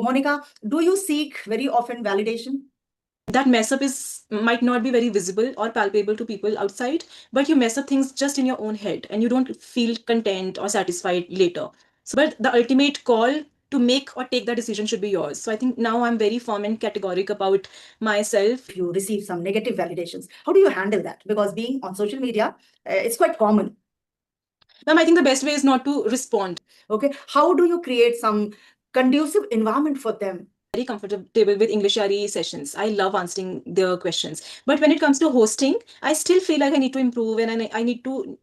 Monica, do you seek very often validation? That mess up is might not be very visible or palpable to people outside, but you mess up things just in your own head and you don't feel content or satisfied later. So but the ultimate call to make or take that decision should be yours. So I think now I'm very firm and categoric about myself. If you receive some negative validations, how do you handle that? Because being on social media, it's quite common. Ma'am, I think the best way is not to respond. Okay, how do you create some conducive environment for them? Very comfortable with English RE sessions. I love answering their questions. But when it comes to hosting, I still feel like I need to improve and I need to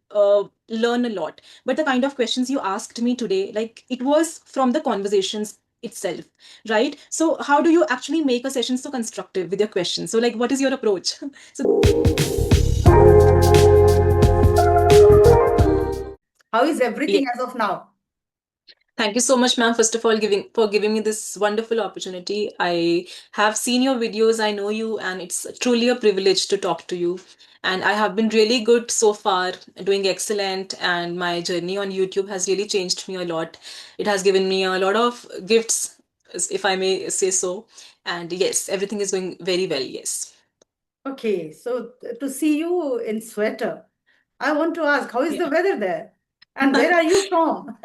learn a lot. But the kind of questions you asked me today, like it was from the conversations itself, right? So how do you actually make a session so constructive with your questions? So like, what is your approach? So How is yeah. everything as of now? Thank you so much, ma'am, first of all, giving me this wonderful opportunity. I have seen your videos, I know you, and it's truly a privilege to talk to you. And I have been really good so far, doing excellent, and my journey on YouTube has really changed me a lot. It has given me a lot of gifts, if I may say so. And yes, everything is going very well, yes. Okay, so to see you in sweater, I want to ask, how is the weather there? And where are you from?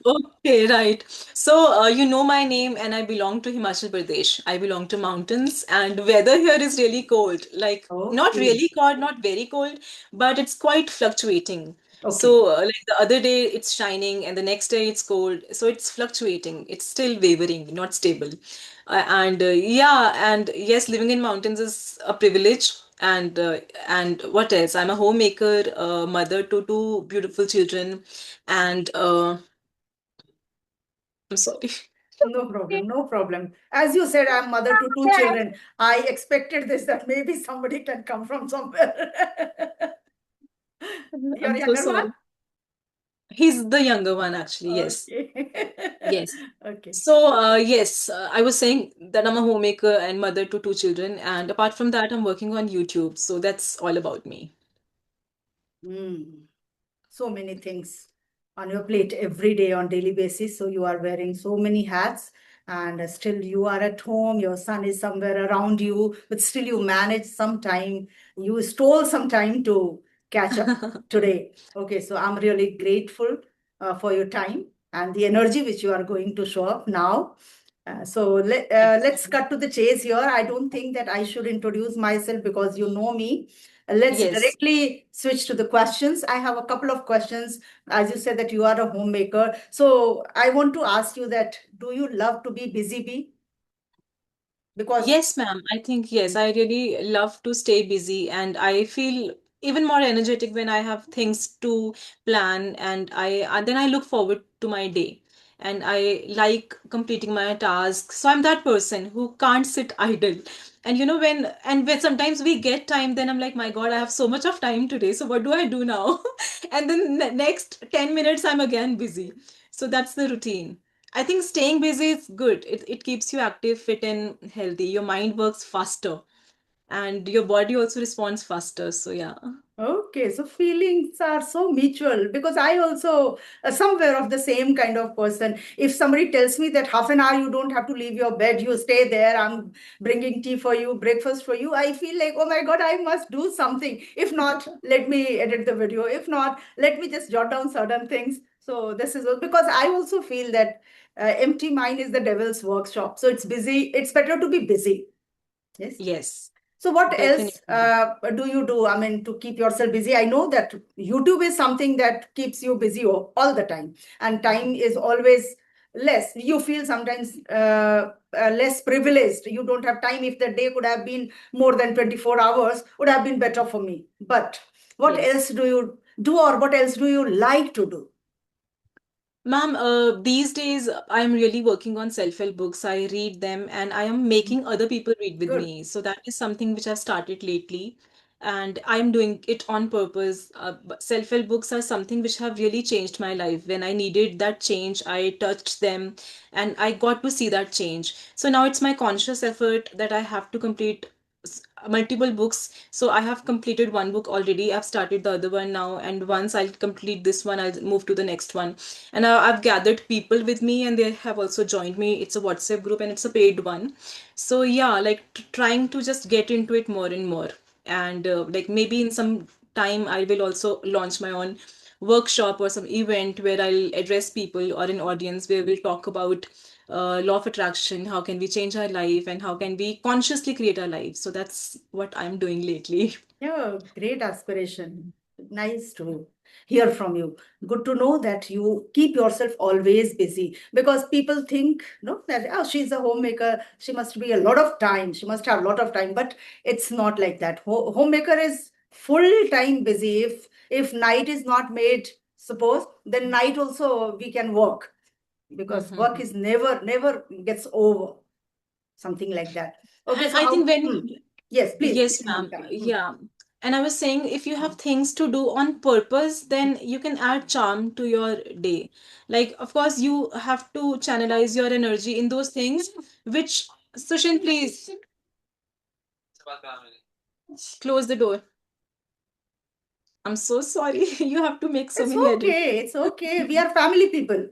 Okay, right. So, you know my name, and I belong to Himachal Pradesh. I belong to mountains, and weather here is really cold. Like, not Okay, really cold, not very cold, but it's quite fluctuating. okay. So, like the other day it's shining, and the next day it's cold. So it's fluctuating. It's still wavering, not stable. And yeah, and yes, living in mountains is a privilege. And what else? I'm a homemaker, mother to two beautiful children, and I'm sorry. No problem, no problem. As you said, I'm mother to two children. I expected this that maybe somebody can come from somewhere. Your I'm so younger one? sorry. He's the younger one, actually. Yes. Okay. Yes. Okay. So, yes, I was saying that I'm a homemaker and mother to two children. And apart from that, I'm working on YouTube. So that's all about me. Hmm. So many things on your plate every day on daily basis, so you are wearing so many hats, and still you are at home, your son is somewhere around you, but still you manage some time, you stole some time to catch up today. Okay, so I'm really grateful for your time and the energy which you are going to show up now. Thank Let's you. cut to the chase here. I don't think that I should introduce myself because you know me. Let's Yes. directly switch to the questions. I have a couple of questions. As you said that you are a homemaker. So I want to ask you that, do you love to be busy bee? Because Yes, ma'am. I think, yes, I really love to stay busy and I feel even more energetic when I have things to plan and then I look forward to my day and I like completing my tasks. So I'm that person who can't sit idle. And you know when sometimes we get time, then I'm like, my God, I have so much of time today. So what do I do now? And then next 10 minutes I'm again busy. So that's the routine. I think staying busy is good. It keeps you active, fit, and healthy. Your mind works faster and your body also responds faster. So, yeah. okay, so feelings are so mutual because I also somewhere of the same kind of person. If somebody tells me that half an hour you don't have to leave your bed, you stay there, I'm bringing tea for you, breakfast for you, I feel like, oh my God, I must do something. If not, let me edit the video. If not, let me just jot down certain things. So this is because I also feel that empty mind is the devil's workshop. So it's busy. It's better to be busy. Yes. Yes, So what else definitely. do you do? I mean, to keep yourself busy? I know that YouTube is something that keeps you busy all the time, and time is always less. You feel sometimes less privileged. You don't have time. If the day could have been more than 24 hours, would have been better for me. But what Yes. else do you do, or what else do you like to do? Ma'am, these days I'm really working on self-help books. I read them and I am making other people read with Good. me. So that is something which I've started lately and I'm doing it on purpose. Self-help books are something which have really changed my life. When I needed that change, I touched them and I got to see that change. So now it's my conscious effort that I have to complete multiple books. So I have completed one book already. I've started the other one now, and once I'll complete this one, I'll move to the next one. And I've gathered people with me, and they have also joined me. It's a WhatsApp group, and it's a paid one. So yeah, like trying to just get into it more and more. And like maybe in some time, I will also launch my own workshop or some event where I'll address people or an audience where we'll talk about law of attraction, how can we change our life, and how can we consciously create our life. So that's what I'm doing lately. Yeah, great aspiration. Nice to hear from you. Good to know that you keep yourself always busy, because people think, no, that oh, she's a homemaker, she must be a lot of time, she must have a lot of time, but it's not like that. Homemaker is full time busy. If night is not made, suppose, then night also we can work, because work Mhm. is never gets over, something like that. Okay, And so I think how? when, Yes, please, yes, please ma'am, tell me. yeah. And I was saying, if you have things to do on purpose, then you can add charm to your day. Like, of course, you have to channelize your energy in those things, which, Sushin, please close the door. I'm so sorry. You have to make so It's many edits. okay. It's okay. We are family people.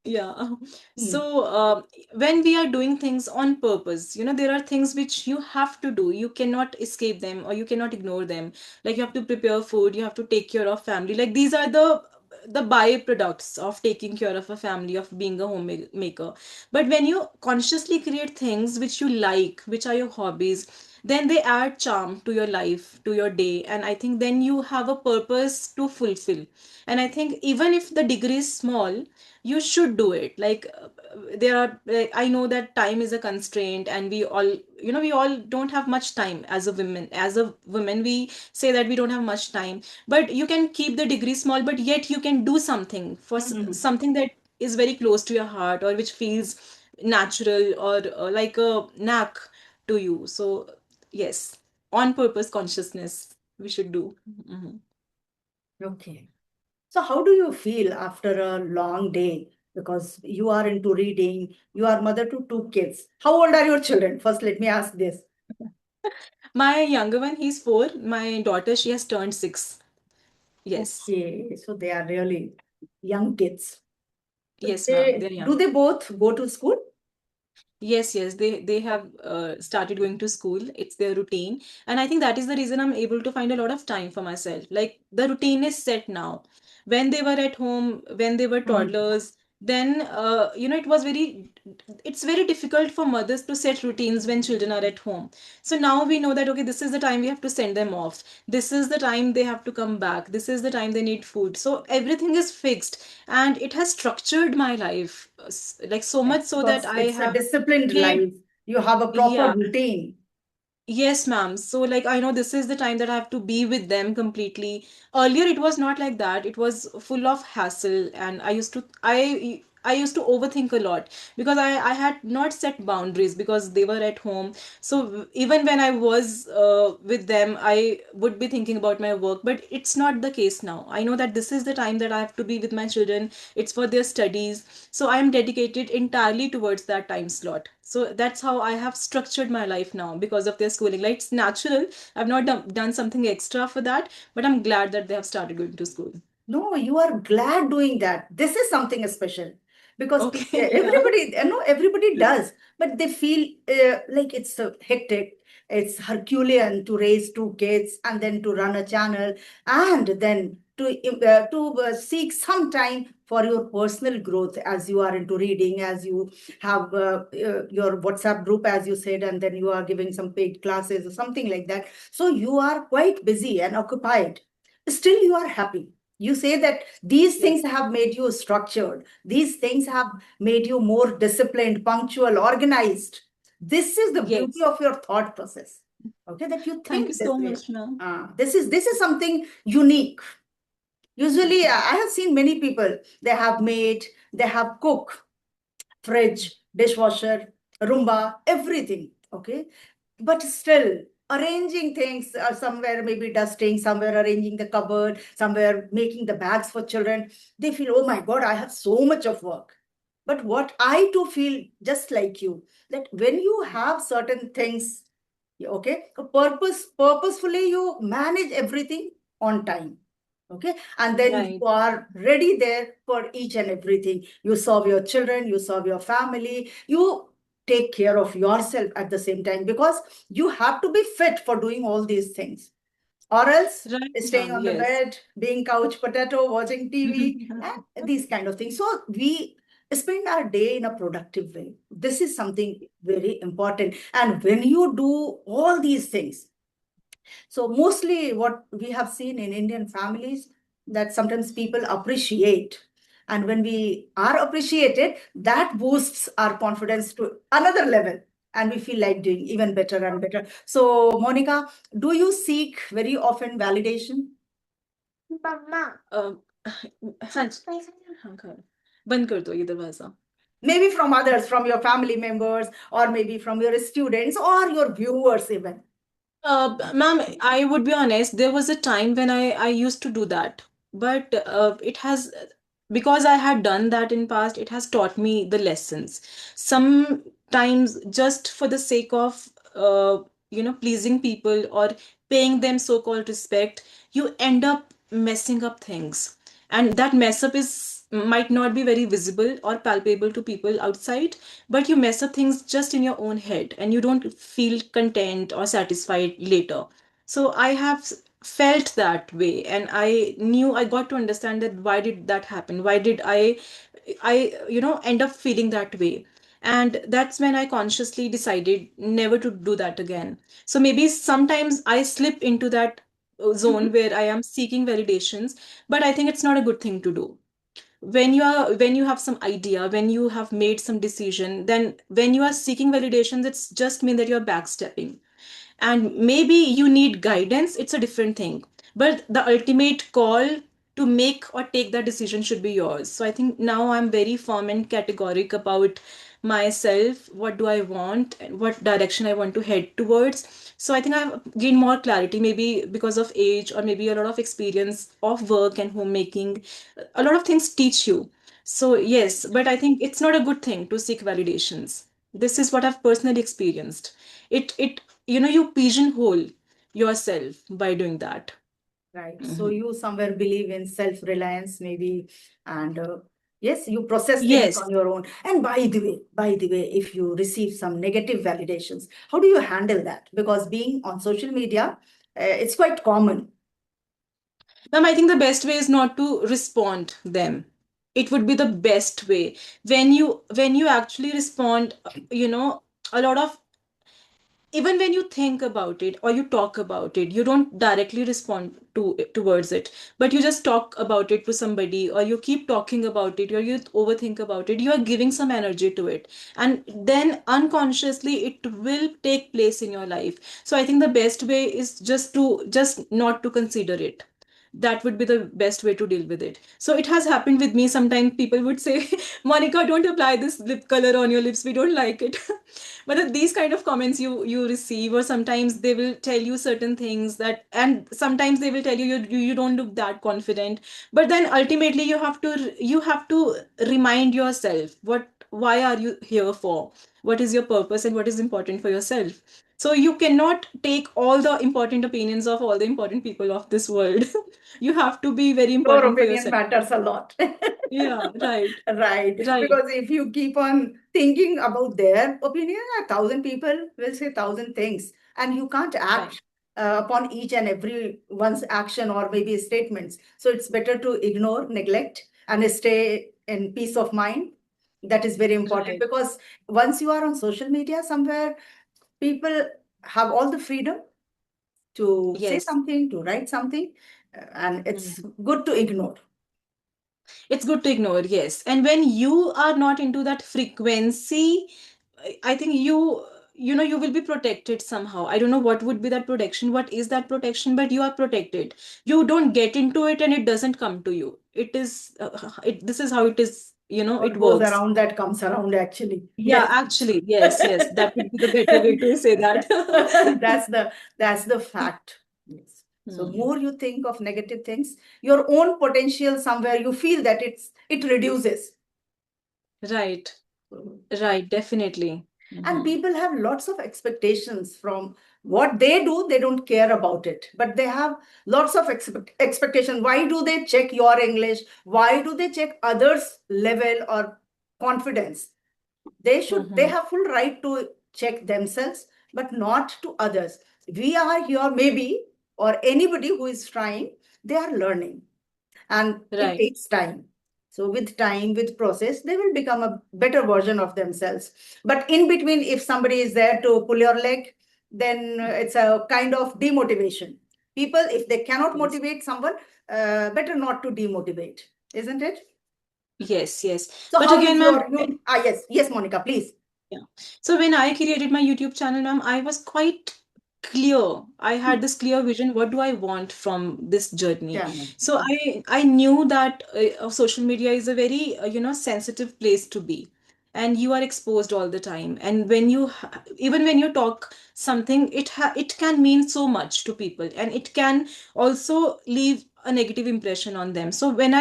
Yeah. Hmm. So, when we are doing things on purpose, there are things which you have to do. You cannot escape them or you cannot ignore them. Like you have to prepare food, you have to take care of family. Like these are the byproducts of taking care of a family, of being a homemaker. But when you consciously create things which you like, which are your hobbies, then they add charm to your life, to your day. And I think then you have a purpose to fulfill. And I think even if the degree is small, you should do it. Like there are like, I know that time is a constraint, and we all don't have much time. As a woman we say that we don't have much time, but you can keep the degree small, but yet you can do something for Hmm. something that is very close to your heart, or which feels natural, or like a knack to you. So yes, on purpose consciousness we should do. Mhm. Okay. So, how do you feel after a long day? Because you are into reading, you are mother to two kids. How old are your children? First, let me ask this. My younger one, he's 4. My daughter, she has turned 6. Yes. Okay, so they are really young kids. So Yes, ma'am. They're do young. they both go to school? Yes, yes, they have started going to school. It's their routine, and I think that is the reason I'm able to find a lot of time for myself. Like the routine is set now. When they were at home, when they were Hmm. toddlers, then it's very difficult for mothers to set routines when children are at home. So now we know that okay, this is the time we have to send them off. This is the time they have to come back. This is the time they need food. So everything is fixed, and it has structured my life like so much so that Because I it's a have disciplined kept. life. You have a proper Yeah. routine. Yes, ma'am. So, like, I know this is the time that I have to be with them completely. Earlier, it was not like that. It was full of hassle, and I used to overthink a lot because I had not set boundaries because they were at home. So even when I was with them, I would be thinking about my work. But it's not the case now. I know that this is the time that I have to be with my children. It's for their studies. So I am dedicated entirely towards that time slot. So that's how I have structured my life now because of their schooling. Like it's natural. I've not done something extra for that, but I'm glad that they have started going to school. No, you are glad doing that. This is something special, because Okay, yeah. everybody, everybody does, but they feel like it's hectic. It's Herculean to raise two kids and then to run a channel, and then to seek some time for your personal growth, as you are into reading, as you have your WhatsApp group, as you said, and then you are giving some paid classes or something like that. So you are quite busy and occupied. Still, you are happy. You say that these things Yes. have made you structured, these things have made you more disciplined, punctual, organized. This is the beauty Yes. of your thought process. Okay, that you Thank you think this so way. much, ma'am. This is something unique. Usually, I have seen many people, they have maid, they have cook, fridge, dishwasher, Roomba, everything. Okay. But still, arranging things, somewhere maybe dusting, somewhere arranging the cupboard, somewhere making the bags for children, they feel, oh my God, I have so much of work. But what I too feel, just like you, that when you have certain things Okay, purposefully you manage everything on time. Okay, and then you Right. are ready there for each and everything. You serve your children, you serve your family, you take care of yourself at the same time, because you have to be fit for doing all these things, or else Right, staying ma'am. on the Yes. bed, being couch potato, watching TV, and these kind of things. So we spend our day in a productive way. This is something very important. And when you do all these things, so mostly what we have seen in Indian families, that sometimes people appreciate. And when we are appreciated, that boosts our confidence to another level. And we feel like doing even better and better. So, Monica, do you seek very often validation? मम्मा हाँ हाँ कर बंद कर दो ये दरवाजा Maybe from others, from your family members, or maybe from your students or your viewers, even. Ma'am, I would be honest, there was a time when I used to do that. But it has, because I had done that in past, it has taught me the lessons. Sometimes just for the sake of, pleasing people or paying them so-called respect, you end up messing up things. And that mess up is might not be very visible or palpable to people outside, but you mess up things just in your own head and you don't feel content or satisfied later. So I have felt that way, and I knew I got to understand that why did that happen, why did I end up feeling that way. And that's when I consciously decided never to do that again. So maybe sometimes I slip into that zone Mhm. where I am seeking validations, but I think it's not a good thing to do. When you have some idea, when you have made some decision, then when you are seeking validations, it's just mean that you're backstepping. And maybe you need guidance, it's a different thing, but the ultimate call to make or take that decision should be yours. So I think now I'm very firm and categoric about myself, what do I want and what direction I want to head towards. So I think I've gained more clarity, maybe because of age or maybe a lot of experience of work and homemaking. A lot of things teach you. So yes, but I think it's not a good thing to seek validations. This is what I've personally experienced. It you pigeonhole yourself by doing that. Right. So Mhm. you somewhere believe in self-reliance, maybe, and yes, you process things Yes. on your own. And by the way, if you receive some negative validations, how do you handle that? Because being on social media, it's quite common. Ma'am, I think the best way is not to respond them. It would be the best way. When you actually respond, you know, a lot of even when you think about it or you talk about it, you don't directly respond towards it, but you just talk about it to somebody, or you keep talking about it, or you overthink about it, you are giving some energy to it, and then unconsciously it will take place in your life. So I think the best way is just not to consider it. That would be the best way to deal with it. So it has happened with me. Sometimes people would say, Monica, don't apply this lip color on your lips, we don't like it. But these kind of comments you receive, or sometimes they will tell you certain things that, and sometimes they will tell you you don't look that confident. But then ultimately you have to remind yourself why are you here for, what is your purpose and what is important for yourself. So you cannot take all the important opinions of all the important people of this world. You have to be very Your important for opinion yourself. matters a lot. Yeah, right, Right. right, Because if you keep on thinking about their opinion, 1,000 people will say 1,000 things, and you can't right, act upon each and every one's action or maybe statements. So it's better to ignore, neglect, and stay in peace of mind. That is very important, right. because once you are on social media somewhere, people have all the freedom to say Yes. something, to write something, and it's Mhm. good to ignore. It's good to ignore, yes. And when you are not into that frequency, I think you will be protected somehow. I don't know what would be that protection, what is that protection, but you are protected. You don't get into it and it doesn't come to you. It is this is how it is, it What goes works. around that comes around, actually. Yeah, Yes. actually, yes, yes. That would be the better way to say that. that's the that's the fact. Yes. So Hmm. more you think of negative things, your own potential somewhere you feel that it reduces. Right, right, definitely. And Mm-hmm. people have lots of expectations from what they do. They don't care about it, but they have lots of expectation. Why do they check your English? Why do they check others level or confidence? They Mm-hmm. have full right to check themselves, but not to others. We are here, maybe, or anybody who is trying, they are learning, and it Right. takes time. So with time, with process, they will become a better version of themselves. But in between, if somebody is there to pull your leg, then it's a kind of demotivation. People, if they cannot Yes. motivate someone, better not to demotivate, isn't it? Yes, yes. So But how is again, ma'am, your you yes, yes, Monica, please. yeah. So when I created my YouTube channel, ma'am, I was quite clear. I had this clear vision. What do I want from this journey? Channel. So I knew that social media is a very sensitive place to be, and you are exposed all the time. And when even when you talk something, it can mean so much to people, and it can also leave a negative impression on them. So when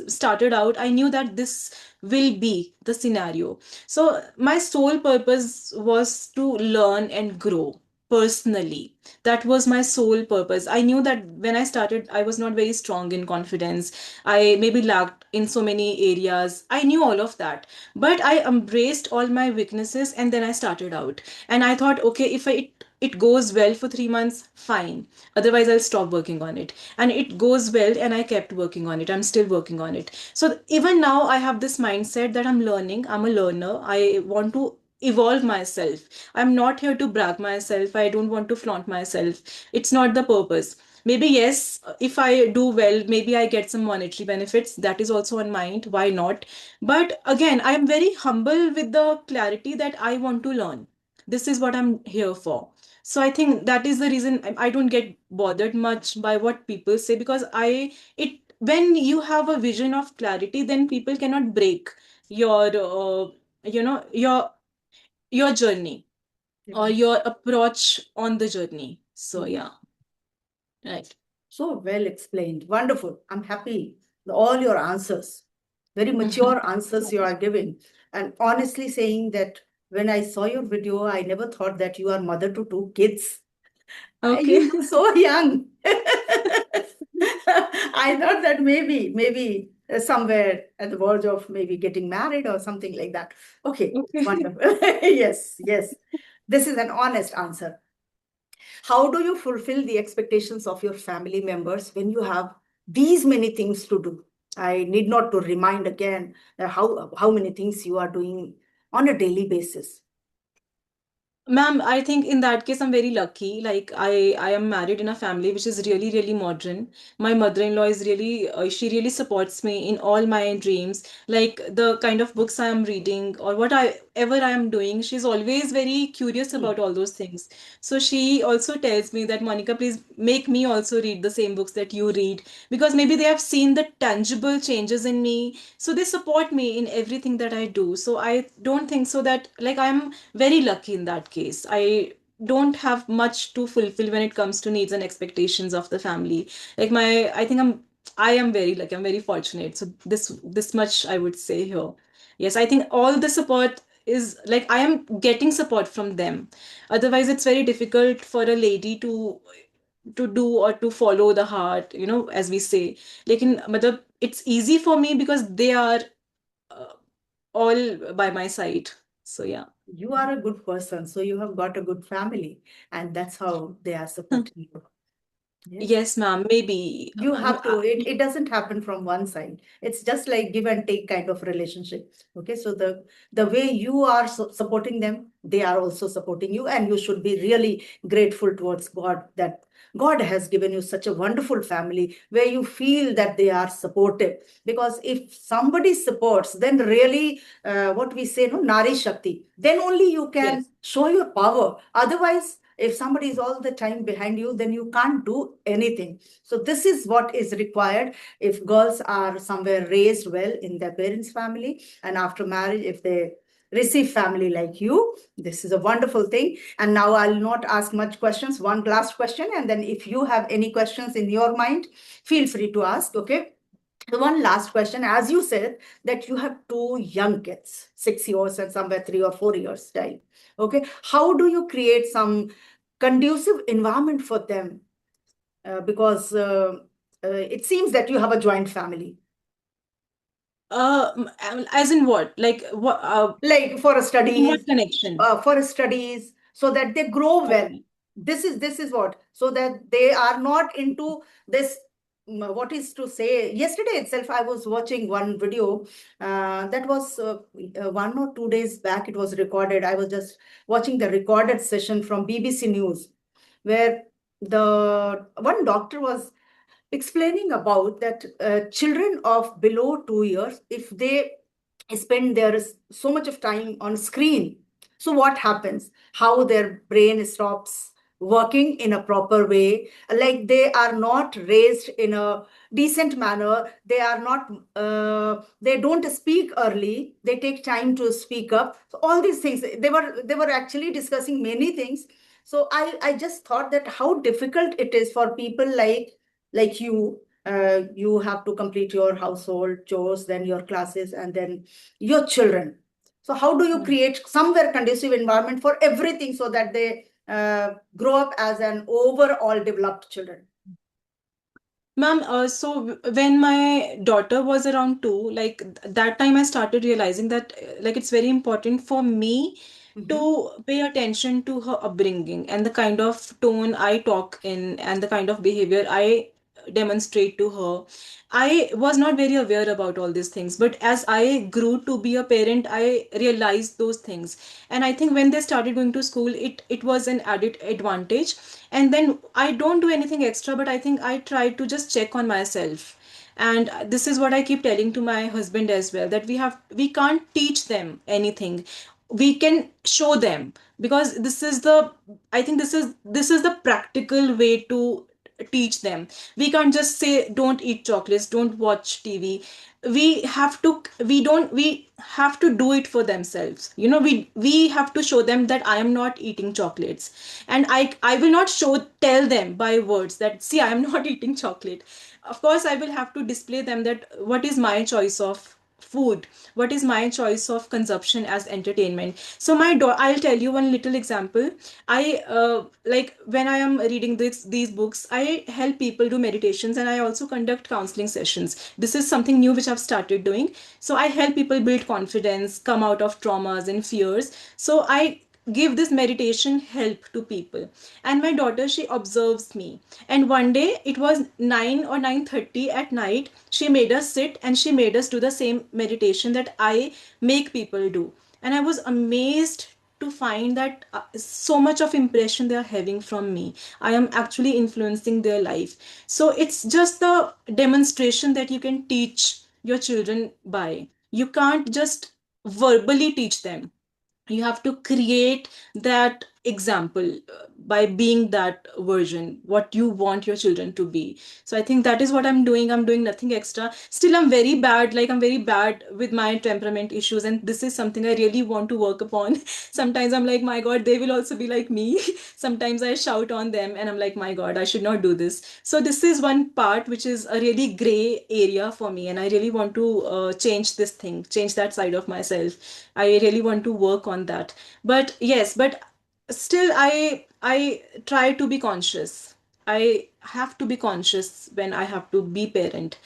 started out, I knew that this will be the scenario. So my sole purpose was to learn and grow personally. That was my sole purpose. I knew that when I started, I was not very strong in confidence. I maybe lacked in so many areas. I knew all of that. But I embraced all my weaknesses, and then I started out. And I thought, okay, if it goes well for 3 months, fine. Otherwise, I'll stop working on it. And it goes well, and I kept working on it. I'm still working on it. So even now, I have this mindset that I'm learning. I'm a learner. I want to evolve myself. I'm not here to brag myself. I don't want to flaunt myself. It's not the purpose. Maybe yes, if I do well, maybe I get some monetary benefits. That is also on mind. Why not? But again, I am very humble with the clarity that I want to learn. This is what I'm here for. So I think that is the reason I don't get bothered much by what people say, because it when you have a vision of clarity, then people cannot break your your journey or Yeah. your approach on the journey. So Mhm. yeah, right. So well explained. Wonderful. I'm happy. All your answers, very mature answers you are giving. And honestly saying that when I saw your video, I never thought that you are mother to two kids. Okay. You look so young. I thought that maybe somewhere at the verge of maybe getting married or something like that. Okay, Okay. wonderful. Yes, yes. This is an honest answer. How do you fulfill the expectations of your family members when you have these many things to do? I need not to remind again how many things you are doing on a daily basis. Ma'am, I think in that case I'm very lucky. Like I am married in a family which is really really modern. My mother-in-law is really she really supports me in all my dreams. Like the kind of books I am reading or whatever I am doing, she's always very curious Hmm. about all those things. So she also tells me that Monica, please make me also read the same books that you read, because maybe they have seen the tangible changes in me. So they support me in everything that I do. So I don't think so that like I'm very lucky in that case. I don't have much to fulfill when it comes to needs and expectations of the family. Like I am very lucky. I'm very fortunate. So this much I would say here. Yes, I think all the support is like I am getting support from them. Otherwise, it's very difficult for a lady to do or to follow the heart, as we say. Like in matlab, it's easy for me because they are uh, all by my side. So yeah. You are a good person, so you have got a good family, and that's how they are supporting you. Yes. Yes, ma'am. Maybe. You have to, it doesn't happen from one side. It's just like give and take kind of relationship. Okay, so the way you are supporting them, they are also supporting you, and you should be really grateful towards God that God has given you such a wonderful family where you feel that they are supportive. Because if somebody supports, then really what we say, no, nari shakti, then only you can Yes. show your power. Otherwise, if somebody is all the time behind you, then you can't do anything. So this is what is required if girls are somewhere raised well in their parents' family, and after marriage, if they receive family like you, this is a wonderful thing. And now I'll not ask much questions. One last question, and then if you have any questions in your mind, feel free to ask. Okay. The one last question, as you said that you have two young kids, 6 years and somewhere 3 or 4 years time. Okay, how do you create some conducive environment for them? Because it seems that you have a joint family, As in what? Like what? like In what connection? for studies, so that they grow well. Okay. This is what, so that they are not into this. What is to say, yesterday itself I was watching one video, that was 1 or 2 days back. It was recorded. I was just watching the recorded session from BBC News, where the one doctor was explaining about that children of below 2 years, if they spend their so much of time on screen, so what happens, how their brain stops working in a proper way, like they are not raised in a decent manner, they are not they don't speak early, they take time to speak up. So all these things, they were actually discussing many things. So I just thought that how difficult it is for people like you. You have to complete your household chores, then your classes, and then your children. So how do you Hmm. create somewhere conducive environment for everything, so that they grow up as an overall developed children? Ma'am, when my daughter was around 2, like that time I started realizing that like it's very important for me Mm-hmm. to pay attention to her upbringing and the kind of tone I talk in and the kind of behavior I demonstrate to her. I was not very aware about all these things, but as I grew to be a parent, I realized those things. And I think when they started going to school, it was an added advantage. And then I don't do anything extra, but I think I try to just check on myself. And this is what I keep telling to my husband as well, that we can't teach them anything, we can show them, because this is the practical way to teach them. We can't just say don't eat chocolates, don't watch TV. We have to do it for themselves. We have to show them that I am not eating chocolates, and I will not tell them by words that see I am not eating chocolate. Of course I will have to display them that what is my choice of food, what is my choice of consumption as entertainment. So I'll tell you one little example. I like when I am reading these books, I help people do meditations, and I also conduct counseling sessions. This is something new which I've started doing. So I help people build confidence, come out of traumas and fears. So I give this meditation help to people, and my daughter, she observes me. And one day it was 9 or 9:30 at night, she made us sit and she made us do the same meditation that I make people do. And I was amazed to find that so much of impression they are having from me. I am actually influencing their life. So it's just the demonstration that you can teach your children by. You can't just verbally teach them, you have to create that example by being that version what you want your children to be. So I think that is what I'm doing nothing extra. Still I'm very bad, like I'm very bad with my temperament issues, and this is something I really want to work upon. Sometimes I'm like, my god, they will also be like me. Sometimes I shout on them and I'm like, my god, I should not do this. So this is one part which is a really gray area for me, and I really want to change this thing, change that side of myself. I really want to work on that. But yes, but still I try to be conscious. I have to be conscious when I have to be parent.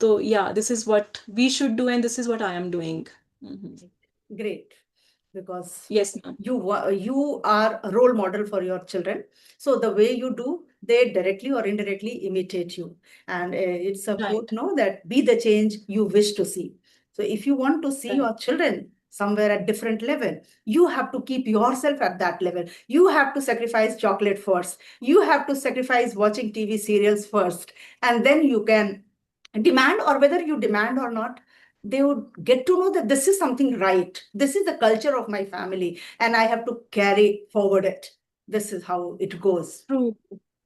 So yeah, this is what we should do, and this is what I am doing. Mhm. Great, because Yes, ma'am. you are a role model for your children. So the way you do, they directly or indirectly imitate you. And it's a quote, Right, no, that be the change you wish to see. So if you want to see right. your children somewhere at different level, you have to keep yourself at that level. You have to sacrifice chocolate first. You have to sacrifice watching TV serials first, and then you can demand, or whether you demand or not, they would get to know that this is something right. This is the culture of my family, and I have to carry forward it. This is how it goes. True.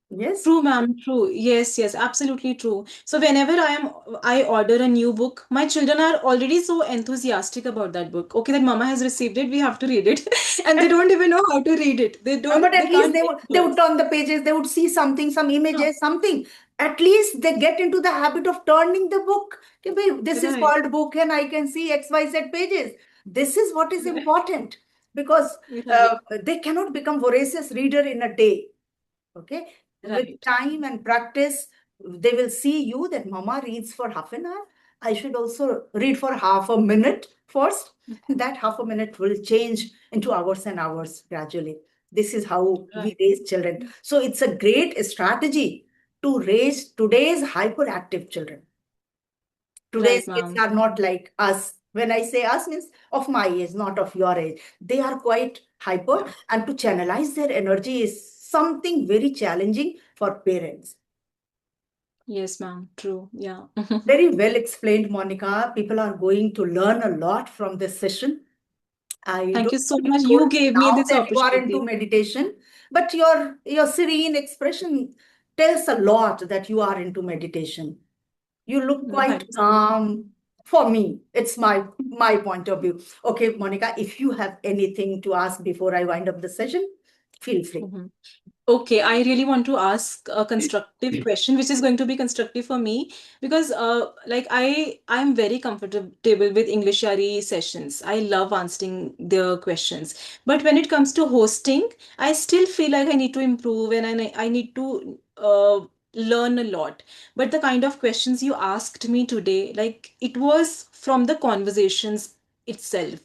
Yes. True, ma'am. True. Yes, yes, absolutely true. So whenever I order a new book, my children are already so enthusiastic about that book. Okay, that mama has received it, we have to read it. And they don't even know how to read it. But They at least can't they read would words. turn the pages, they would see something, some No. images, something. At least they get into the habit of turning the book. Okay, babe, this is Right. called book and I can see XYZ pages. This is what is Right. important because Right. they cannot become voracious reader in a day. Okay, with Right. time and practice, they will see you that mama reads for half an hour. I should also read for half a minute first. And that half a minute will change into hours and hours gradually. This is how we Right. raise children. So it's a great strategy to raise today's hyperactive children. Today's Right, kids ma'am. are not like us. When I say us, means of my age, not of your age. They are quite hyper, Yeah. and to channelize their energy is something very challenging for parents. Yes, ma'am. True. Yeah. Very well explained, Monica. People are going to learn a lot from this session. I Thank don't you so know, you much. told You me gave me now this that you are into opportunity. meditation, but your serene expression tells a lot that you are into meditation. You look quite Thanks. calm. For me, it's my point of view. Okay, Monica, if you have anything to ask before I wind up the session, feel free. Mhm. Okay, I really want to ask a constructive question, which is going to be constructive for me because, like I'm very comfortable with English Yari sessions. I love answering the questions, but when it comes to hosting, I still feel like I need to improve and I need to learn a lot. But the kind of questions you asked me today, like it was from the conversations itself,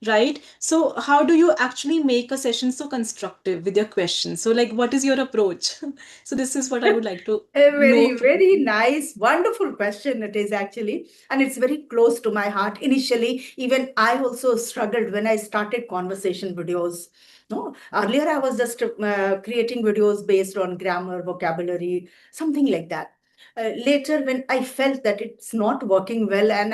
right? So how do you actually make a session so constructive with your questions? So like what is your approach? So this is what I would like to A know very, from very you. nice, wonderful question it is actually. And it's very close to my heart. Initially, even I also struggled when I started conversation videos. No, earlier I was just creating videos based on grammar, vocabulary, something like that. Later, when I felt that it's not working well, and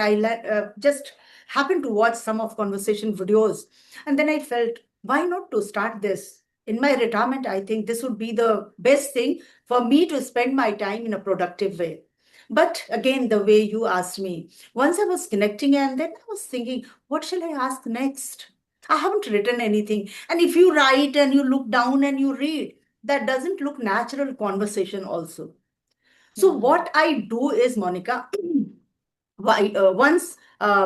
just happened to watch some of conversation videos, and then I felt, why not to start this? In my retirement, I think this would be the best thing for me to spend my time in a productive way. But again, the way you asked me, once I was connecting and then I was thinking, what shall I ask next? I haven't written anything. And if you write and you look down and you read, that doesn't look natural conversation also. So Mhm. what I do is, Monica, why once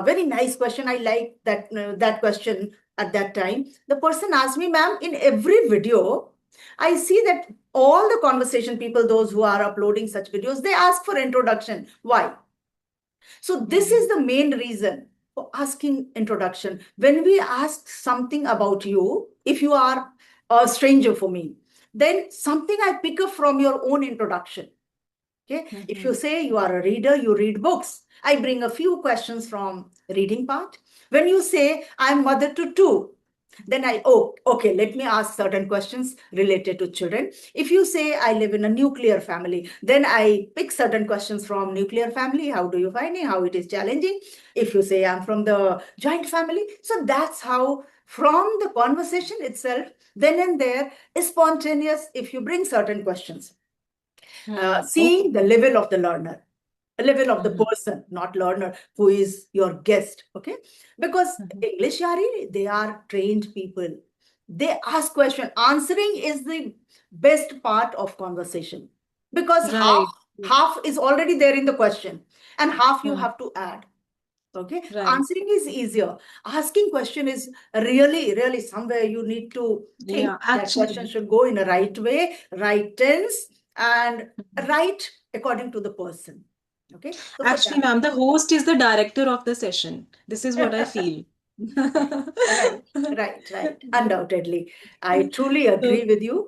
very nice question. I like that question at that time. The person asked me, ma'am, in every video, I see that all the conversation people, those who are uploading such videos, they ask for introduction. Why? So this is Mhm. the main reason for asking introduction. When we ask something about you, if you are a stranger for me, then something I pick up from your own introduction. Okay, if you Mhm. say you are a reader, you read books. I bring a few questions from reading part. When you say I'm mother to two, then okay, let me ask certain questions related to children. If you say I live in a nuclear family, then I pick certain questions from nuclear family. How do you find it? How it is challenging? If you say I'm from the joint family, so that's how from the conversation itself, then and there is spontaneous. If you bring certain questions, Okay. seeing the level of the learner, a level of the Mhm. person, not learner, who is your guest. Okay, because Mhm. English Yari, they are trained people. They ask question. Answering is the best part of conversation because Right. half is already there in the question, and half you Mhm. have to add. Okay, Right. answering is easier. Asking question is really, really somewhere you need to think Yeah, that question actually. should go in a right way, right tense, and Mhm. right according to the person. Okay, so for Actually, ma'am, the host is the director of the session. This is what I that, feel. right, right, right. Undoubtedly, I truly So, agree with you.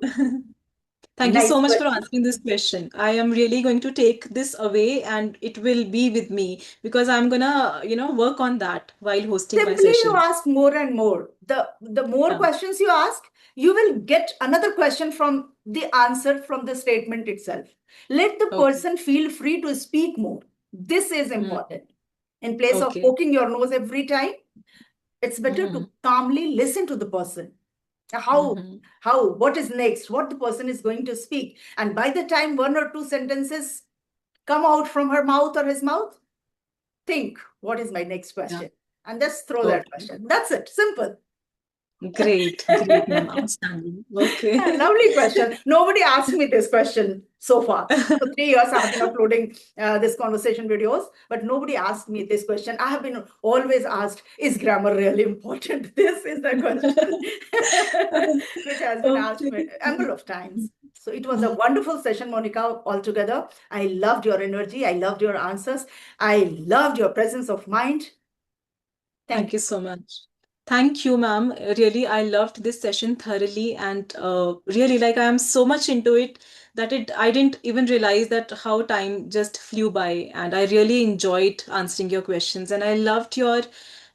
thank you Nice so much for question. answering this question. I am really going to take this away and it will be with me because I'm gonna, work on that while hosting my Simply you session. ask more and more. The more Yeah. questions you ask, you will get another question from the answer from the statement itself. Let the Okay. person feel free to speak more. This is Mm. important. In place of Okay. poking your nose every time, it's better Mm-hmm. to calmly listen to the person. how Mm-hmm. what is next, what the person is going to speak, and by the time one or two sentences come out from her mouth or his mouth, think, what is my next Yeah. question? And just throw that Okay. question. That's it. Simple. Great, great, ma'am. Outstanding. Okay. Lovely question. Nobody asked me this question so far. For 3 years, I have been uploading this conversation videos, but nobody asked me this question. I have been always asked, is grammar really important? This is the question which has been asked Okay. me a number of times. So it was a wonderful session, Monica, altogether. I loved your energy. I loved your answers. I loved your presence of mind. Thank Thank you you. so much. Thank you, ma'am. Really, I loved this session thoroughly, and really, like, I am so much into it that I didn't even realize that how time just flew by, and I really enjoyed answering your questions, and I loved your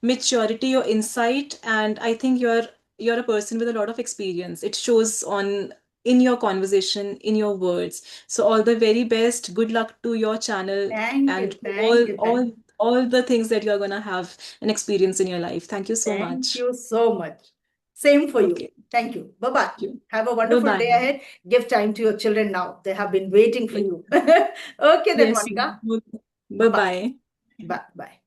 maturity, your insight, and I think you're a person with a lot of experience. It shows on in your conversation, in your words. So all the very best. Good luck to your channel Thank and you. Thank you. Thank you. all the things that you're gonna have an experience in your life. Thank you so Thank much. you so much. Same for you. Okay. Thank you. Bye bye. Thank you. Have a Bye wonderful bye. day ahead. Give time to your children now. They have been waiting for Yes. you. Okay, then, Yes. Monica. Bye Bye bye. bye. Bye bye.